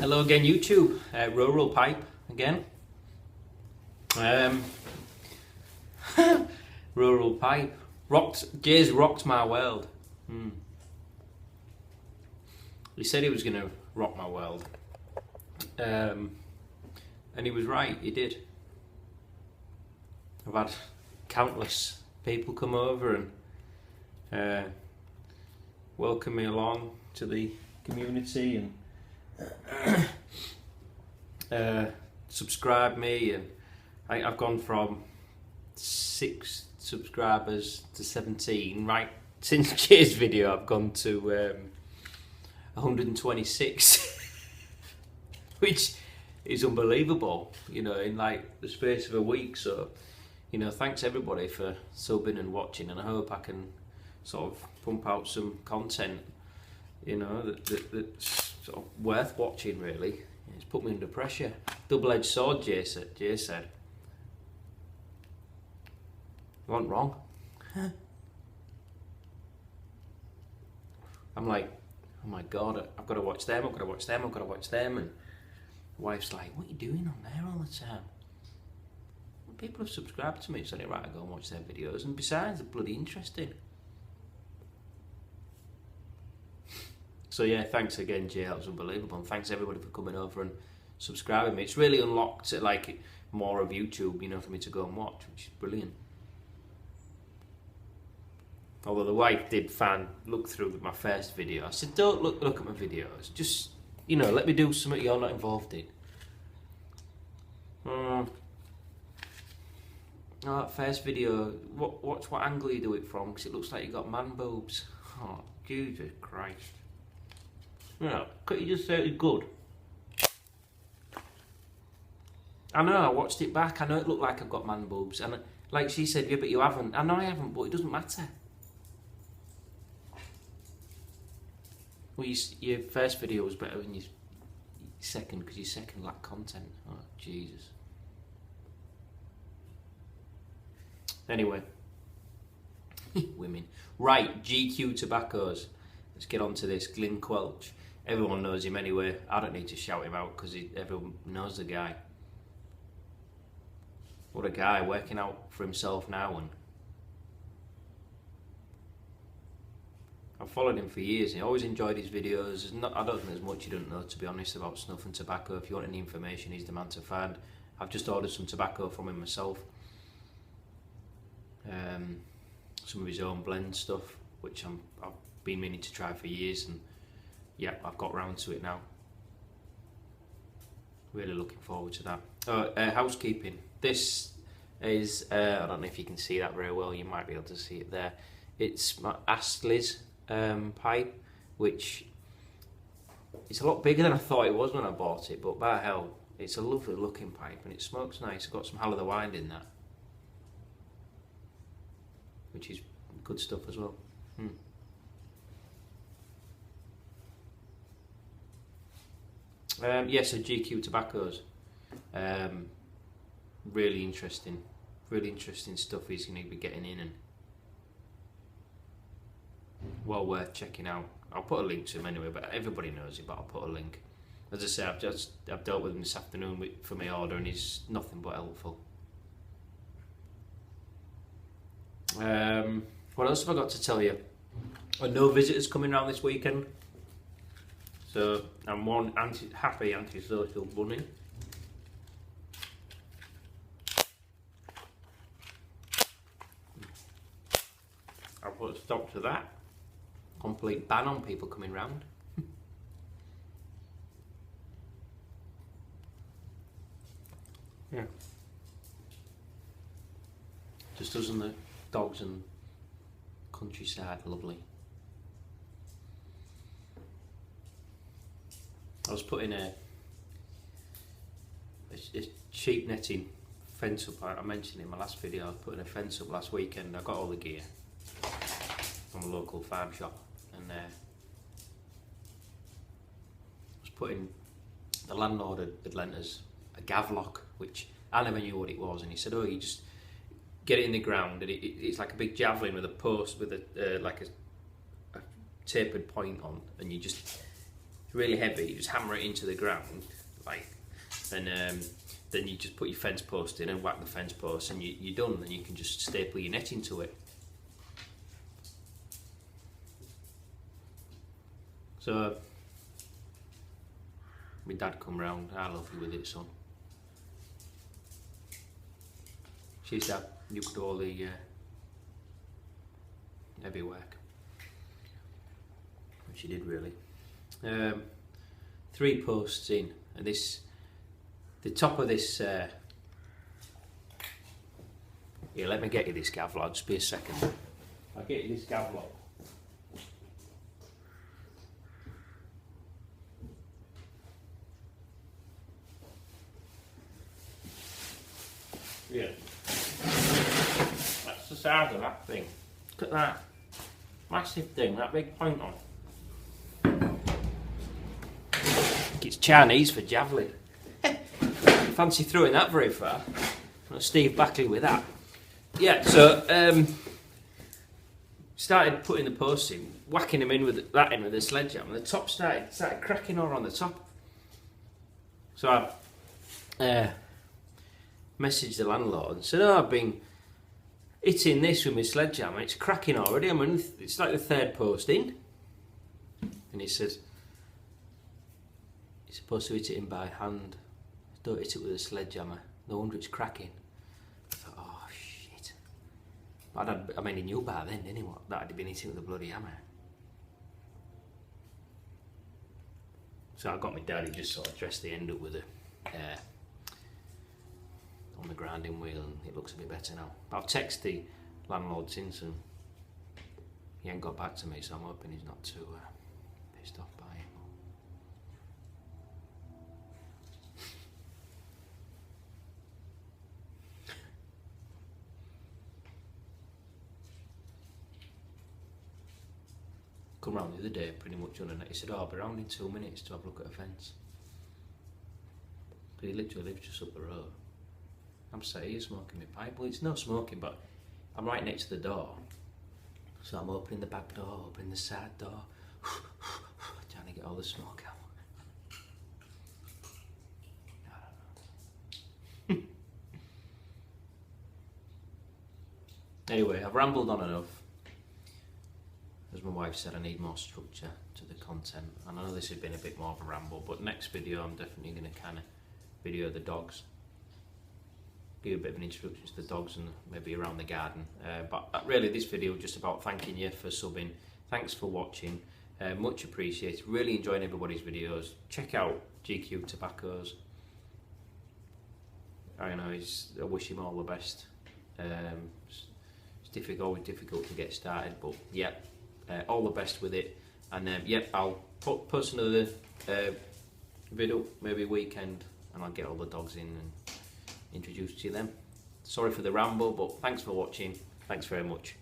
Hello again, YouTube. Rural Pipe again. Rural Pipe. Jay's rocked my world. He said he was going to rock my world. And he was right, he did. I've had countless people come over and welcome me along to the community and subscribe me, and I've gone from 6 subscribers to 17 right since Jay's video. I've gone to 126 which is unbelievable, you know, in like the space of a week. So, you know, thanks everybody for subbing and watching, and I hope I can sort of pump out some content, you know, that's sort of worth watching, really. It's put me under pressure. Double-edged sword, Jay said. You weren't wrong. I'm like, oh my God, I've got to watch them, I've got to watch them, I've got to watch them. And the wife's like, what are you doing on there all the time? Well, people have subscribed to me, so right, I go and watch their videos. And besides, they're bloody interesting. So yeah, thanks again, Jay, that was unbelievable. And thanks everybody for coming over and subscribing me. It's really unlocked like more of YouTube, you know, for me to go and watch, which is brilliant. Although the wife did look through my first video. I said, don't look at my videos. Just, you know, let me do something you're not involved in. Oh, that first video, watch what angle you do it from, because it looks like you got man boobs. Oh, Jesus Christ. Yeah, could you just say it's good? I know, I watched it back. I know it looked like I've got man boobs. And like she said, yeah, but you haven't. I know I haven't, but it doesn't matter. Well, your first video was better than your second, because your second lacked content. Oh, Jesus. Anyway. Women. Right, GQ Tobaccos. Let's get on to this. Glyn Quelch. Everyone knows him anyway. I don't need to shout him out because everyone knows the guy. What a guy, working out for himself now. And I've followed him for years. I always enjoyed his videos. I don't think there's much you don't know, to be honest, about snuff and tobacco. If you want any information, he's the man to find. I've just ordered some tobacco from him myself. Some of his own blend stuff, which I've been meaning to try for years, and yeah, I've got round to it now. Really looking forward to that. Housekeeping. This is, I don't know if you can see that very well, you might be able to see it there. It's my Astley's pipe, which it's a lot bigger than I thought it was when I bought it, but by hell, it's a lovely looking pipe and it smokes nice. I've got some Hal of the Wind in that, which is good stuff as well. Yeah, so GQ Tobaccos. Really interesting stuff he's going to be getting in, and well worth checking out. I'll put a link to him anyway, but everybody knows it, but I'll put a link. As I say, I've dealt with him this afternoon for my order, and he's nothing but helpful. What else have I got to tell you? No visitors coming around this weekend, so I'm one happy anti-social bunny. I'll put a stop to that. Complete ban on people coming round. Yeah. Just us and the dogs and countryside, lovely. I was putting a sheep netting fence up. I mentioned in my last video, I was putting a fence up last weekend. I got all the gear from a local farm shop, and I was putting, the landlord had lent us a gavlock, which I never knew what it was, and he said, oh, you just get it in the ground, and it's like a big javelin with a post with a like a tapered point on, and you just really heavy, you just hammer it into the ground, like, and then you just put your fence post in and whack the fence post, and you're done. And you can just staple your net into it. So my dad come round, I love you with it, son. She said you could do all the heavy work. And she did really. 3 posts in, and the top of this. Here, let me get you this gav log. Just be a second. I'll get you this gav log. Yeah. That's the size of that thing. Look at that. Massive thing, that big point on. I think it's Chinese for javelin. Fancy throwing that very far. Steve Backley with that. Yeah, so started putting the posts in, whacking them in with that in with the sledgehammer, and the top started cracking all on the top. So I messaged the landlord and said, "Oh, I've been hitting this with my sledgehammer, it's cracking already. I mean, it's like the 3rd post in." And he said, "You're supposed to hit it in by hand. Don't hit it with a sledgehammer. No wonder it's cracking." I thought, oh shit. I mean, he knew by then, didn't he, what that had been hitting with a bloody hammer. So I got my dad, he just sort of dressed the end up with a on the grinding wheel, and it looks a bit better now. But I've texted the landlord since, and he ain't got back to me, so I'm hoping he's not too pissed off by it. Come round the other day, pretty much on a net. He said, "Oh, I'll be round in 2 minutes to have a look at a fence." But he literally lives just up the road. I'm sat here smoking my pipe. Well, it's no smoking, but I'm right next to the door. So I'm opening the back door, opening the side door, trying to get all the smoke out. I don't know. Anyway, I've rambled on enough. As my wife said, I need more structure to the content. And I know this has been a bit more of a ramble, but next video I'm definitely going to kind of video the dogs. Give a bit of an introduction to the dogs and maybe around the garden. But really this video is just about thanking you for subbing. Thanks for watching. Much appreciated. Really enjoying everybody's videos. Check out GQ Tobaccos. I know I wish him all the best. It's always difficult to get started, but yeah, all the best with it. And yeah, I'll post another video maybe weekend, and I'll get all the dogs in and introduce you to them. Sorry for the ramble, but thanks for watching. Thanks very much.